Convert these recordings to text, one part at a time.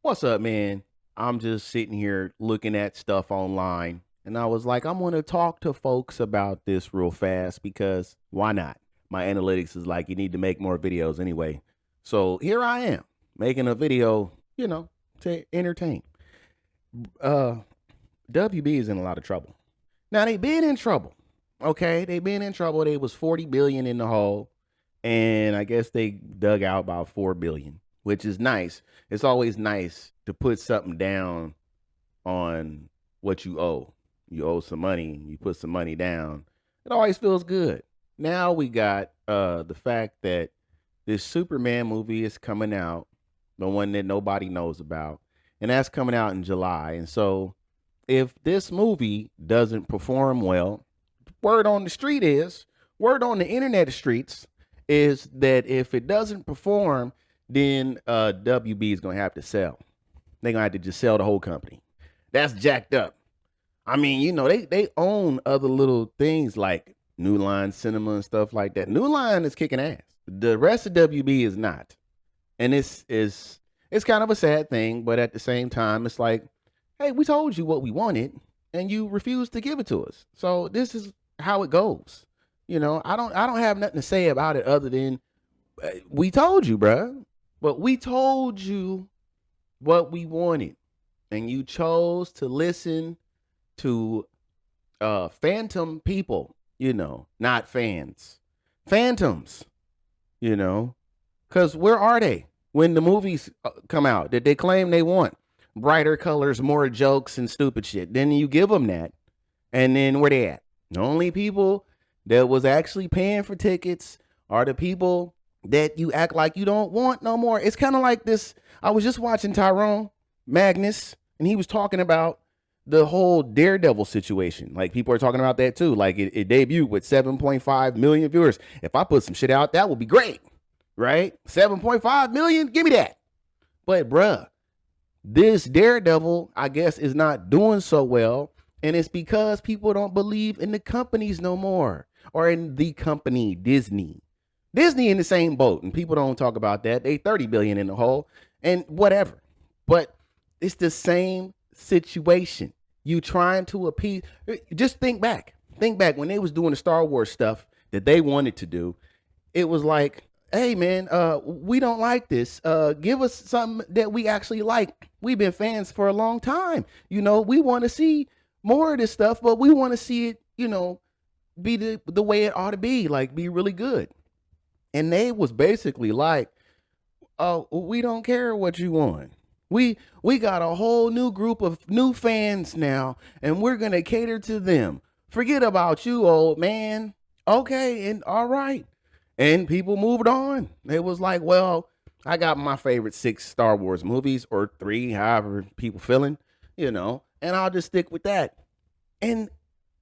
What's up, man? I'm just sitting here looking at stuff online, and I was like, I'm going to talk to folks about this real fast because why not? My analytics is like, you need to make more videos anyway. So here I am making a video, to entertain. Uh, WB is in a lot of trouble. Now, they've been in trouble. Okay, they've been in trouble. They was 40 billion in the hole, and I guess they dug out about 4 billion, which is nice. It's always nice to put something down on what you owe. You owe some money, you put some money down. It always feels good. Now we got the fact that this Superman movie is coming out, the one that nobody knows about, and that's coming out in July. And so if this movie doesn't perform well, word on the street is, word on the internet streets is that if it doesn't perform, then WB is going to have to sell. They're going to have to just sell the whole company. That's jacked up. I mean, they own other little things like New Line Cinema and stuff like that. New Line is kicking ass. The rest of WB is not. And it's kind of a sad thing, but at the same time, it's like, hey, we told you what we wanted and you refused to give it to us. So this is how it goes. I don't have nothing to say about it other than we told you, bruh. But we told you what we wanted, and you chose to listen to phantom people, not fans. Phantoms, because where are they when the movies come out that they claim they want? Brighter colors, more jokes, and stupid shit. Then you give them that, and then where they at? The only people that was actually paying for tickets are the people that you act like you don't want no more. It's kind of like this. I was just watching Tyrone Magnus, and he was talking about the whole Daredevil situation. Like, people are talking about that too. Like, it debuted with 7.5 million viewers. If I put some shit out, that would be great, right? 7.5 million, give me that. But bruh, this Daredevil, I guess, is not doing so well. And it's because people don't believe in the companies no more, or in the company Disney. Disney in the same boat, and people don't talk about that. They 30 billion in the hole and whatever. But it's the same situation. You trying to appease. Just think back. Think back when they was doing the Star Wars stuff that they wanted to do. It was like, hey man, we don't like this. Give us something that we actually like. We've been fans for a long time. We want to see more of this stuff, but we want to see it, be the way it ought to be, like be really good. And they was basically like, oh, we don't care what you want. We got a whole new group of new fans now, and we're gonna cater to them. Forget about you, old man. Okay, and all right. And people moved on. It was like, well, I got my favorite 6 Star Wars movies, or 3, however people feeling, and I'll just stick with that. And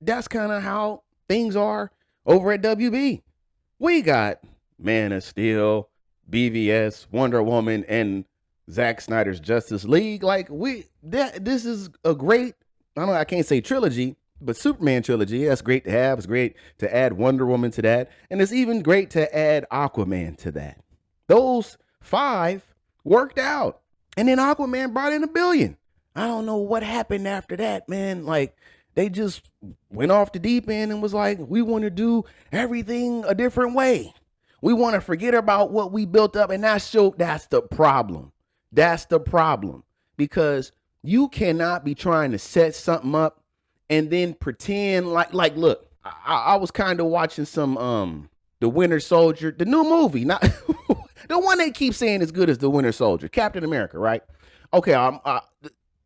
that's kind of how things are over at WB. We got Man of Steel, BVS, Wonder Woman, and Zack Snyder's Justice League. Like, this is a great, I can't say trilogy, but Superman trilogy. That's great to have. It's great to add Wonder Woman to that. And it's even great to add Aquaman to that. Those 5 worked out. And then Aquaman brought in $1 billion. I don't know what happened after that, man. Like, they just went off the deep end and was like, we want to do everything a different way. We want to forget about what we built up. And that's the problem. That's the problem. Because you cannot be trying to set something up and then pretend like look, I was kind of watching some The Winter Soldier, the new movie, not the one they keep saying is good as The Winter Soldier, Captain America, right? Okay,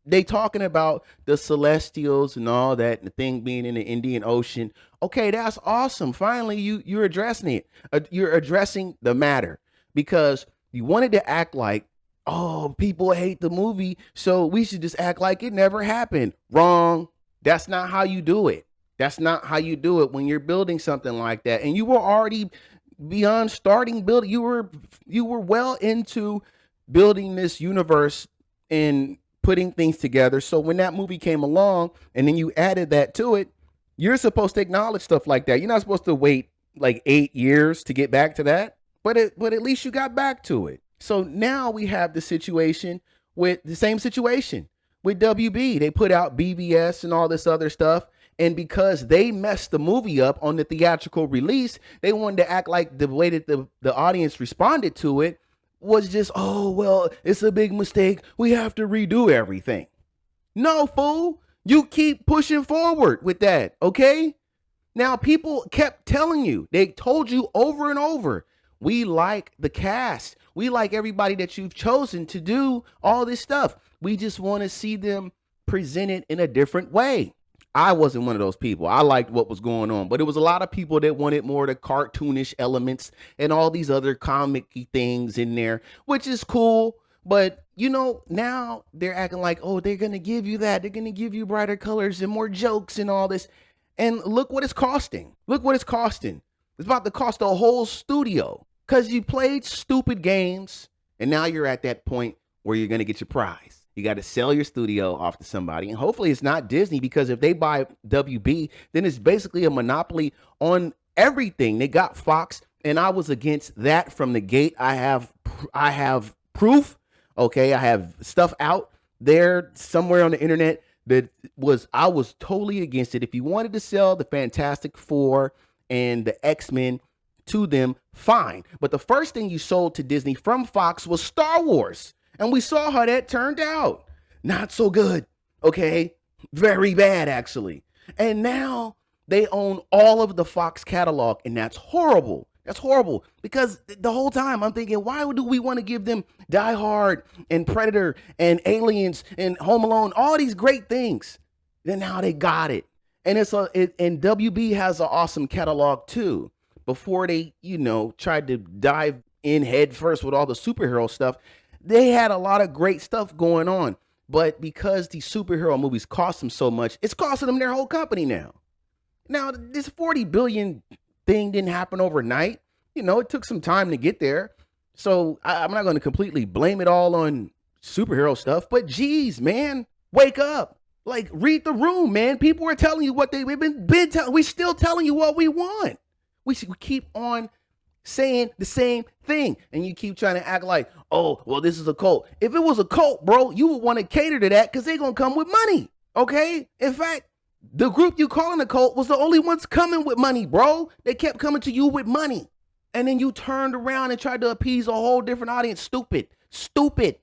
they talking about the Celestials and all that, and the thing being in the Indian Ocean. Okay, that's awesome. Finally, you're addressing it. You're addressing the matter, because you wanted to act like, oh, people hate the movie, so we should just act like it never happened. Wrong. That's not how you do it. That's not how you do it when you're building something like that. And you were already beyond starting building. You were well into building this universe and putting things together. So when that movie came along and then you added that to it, you're supposed to acknowledge stuff like that. You're not supposed to wait like 8 years to get back to that. But at least you got back to it. So now we have the situation with the same situation with WB. They put out BVS and all this other stuff. And because they messed the movie up on the theatrical release, they wanted to act like the way that the audience responded to it was just, oh, well, it's a big mistake. We have to redo everything. No, fool. You keep pushing forward with that, okay? Now, people kept telling you, they told you over and over, we like the cast. We like everybody that you've chosen to do all this stuff. We just want to see them presented in a different way. I wasn't one of those people. I liked what was going on, but it was a lot of people that wanted more of the cartoonish elements and all these other comic-y things in there, which is cool. But, you know, now they're acting like, oh, they're going to give you that. They're going to give you brighter colors and more jokes and all this. And look what it's costing. Look what it's costing. It's about to cost a whole studio because you played stupid games. And now you're at that point where you're going to get your prize. You got to sell your studio off to somebody. And hopefully it's not Disney, because if they buy WB, then it's basically a monopoly on everything. They got Fox, and I was against that from the gate. I have proof. Okay, I have stuff out there somewhere on the internet that I was totally against it. If you wanted to sell the Fantastic Four and the X-Men to them, fine. But the first thing you sold to Disney from Fox was Star Wars. And we saw how that turned out. Not so good, okay? Very bad, actually. And now they own all of the Fox catalog, and that's horrible. That's horrible, because the whole time I'm thinking, why do we want to give them Die Hard and Predator and Aliens and Home Alone, all these great things? Then now they got it. And and WB has an awesome catalog too. Before they, tried to dive in head first with all the superhero stuff, they had a lot of great stuff going on. But because these superhero movies cost them so much, it's costing them their whole company now. Now, this 40 billion thing didn't happen overnight. It took some time to get there. So I'm not going to completely blame it all on superhero stuff. But geez, man, wake up. Like, read the room, man. People are telling you what they've been telling. We're still telling you what we want. We keep on saying the same thing, and you keep trying to act like, oh, well, this is a cult. If it was a cult, bro, you would want to cater to that because they're going to come with money, okay? In fact, the group you calling a cult was the only ones coming with money, bro. They kept coming to you with money, and then you turned around and tried to appease a whole different audience. Stupid.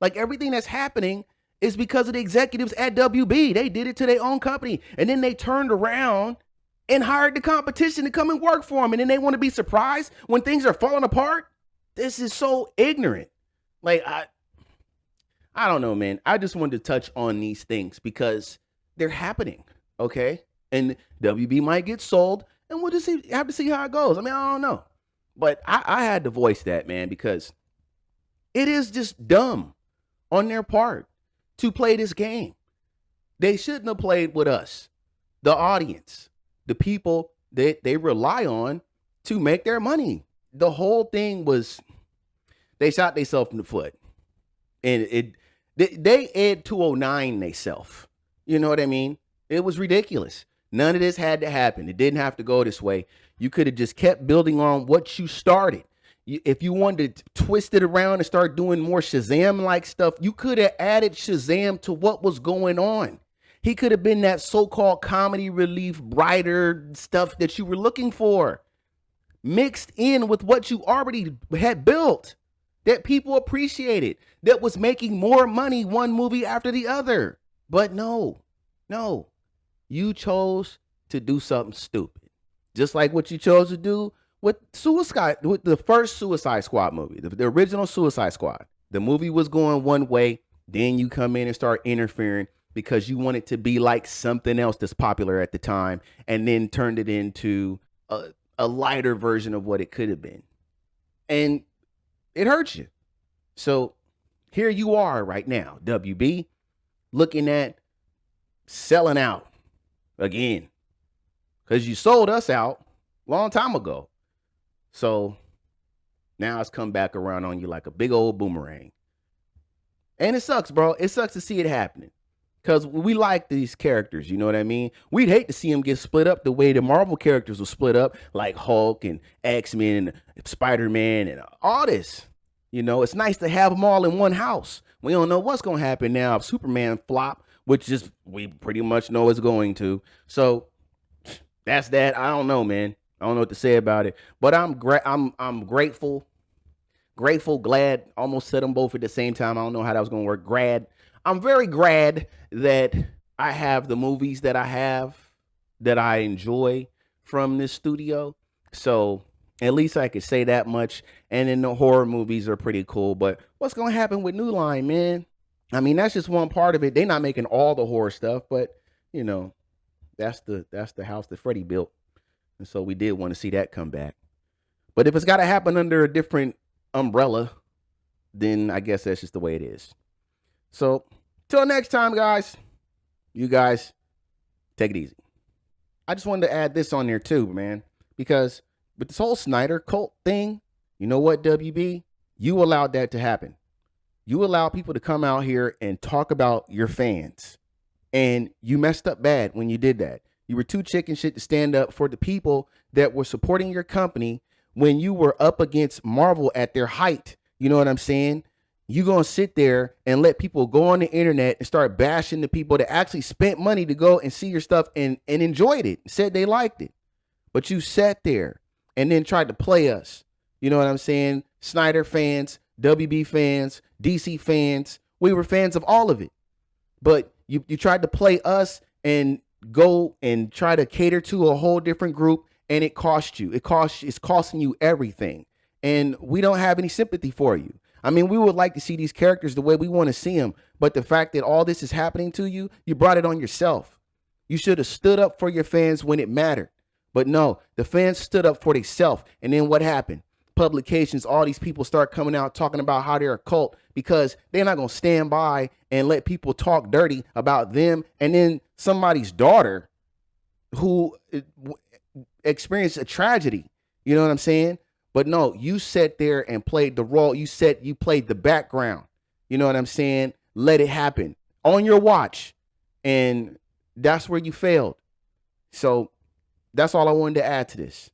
Like, everything that's happening is because of the executives at WB. They did it to their own company, and then they turned around and hired the competition to come and work for them. And then they want to be surprised when things are falling apart. This is so ignorant. Like, I don't know, man. I just wanted to touch on these things because they're happening, okay? And WB might get sold, and we'll just have to see how it goes. I mean, I don't know. But I had to voice that, man, because it is just dumb on their part to play this game. They shouldn't have played with us, the audience. The people that they rely on to make their money. The whole thing was, they shot themselves in the foot. And they Ed 209 themselves. You know what I mean? It was ridiculous. None of this had to happen. It didn't have to go this way. You could have just kept building on what you started. If you wanted to twist it around and start doing more Shazam-like stuff, you could have added Shazam to what was going on. He could have been that so-called comedy relief, brighter stuff that you were looking for, mixed in with what you already had built, that people appreciated, that was making more money one movie after the other. But no, you chose to do something stupid. Just like what you chose to do with the first Suicide Squad movie, the original Suicide Squad. The movie was going one way, then you come in and start interfering, because you want it to be like something else that's popular at the time, and then turned it into a lighter version of what it could have been. And it hurts you. So here you are right now, WB, looking at selling out again, because you sold us out a long time ago. So now it's come back around on you like a big old boomerang. And it sucks, bro. It sucks to see it happening. Because we like these characters, you know what I mean? We'd hate to see them get split up the way the Marvel characters were split up, like Hulk and X-Men and Spider-Man and all this. It's nice to have them all in one house. We don't know what's gonna happen now if Superman flop, which is we pretty much know it's going to. So that's that. I don't know, man. I don't know what to say about it. But I'm grateful, glad. Almost said them both at the same time. I don't know how that was gonna work. Grad. I'm very glad that I have the movies that I have that I enjoy from this studio. So at least I could say that much. And then the horror movies are pretty cool. But what's gonna happen with New Line, man? I mean, that's just one part of it. They're not making all the horror stuff, but you know, that's the house that Freddie built. And so we did want to see that come back. But if it's gotta happen under a different umbrella, then I guess that's just the way it is. So till next time, guys, you guys take it easy. I just wanted to add this on there too, man, because with this whole Snyder cult thing, you know what, WB? You allowed that to happen. You allowed people to come out here and talk about your fans. And you messed up bad when you did that. You were too chicken shit to stand up for the people that were supporting your company when you were up against Marvel at their height. You know what I'm saying? You gonna sit there and let people go on the internet and start bashing the people that actually spent money to go and see your stuff and enjoyed it, said they liked it. But you sat there and then tried to play us. You know what I'm saying? Snyder fans, WB fans, DC fans. We were fans of all of it. But you tried to play us and go and try to cater to a whole different group, and it cost you. It's costing you everything. And we don't have any sympathy for you. I mean, we would like to see these characters the way we want to see them, but the fact that all this is happening to you, you brought it on yourself. You should have stood up for your fans when it mattered. But no, the fans stood up for themselves. And then what happened? Publications, all these people start coming out talking about how they're a cult because they're not going to stand by and let people talk dirty about them. And then somebody's daughter who experienced a tragedy. You know what I'm saying? But no, you sat there and played the role. You played the background. You know what I'm saying? Let it happen on your watch. And that's where you failed. So that's all I wanted to add to this.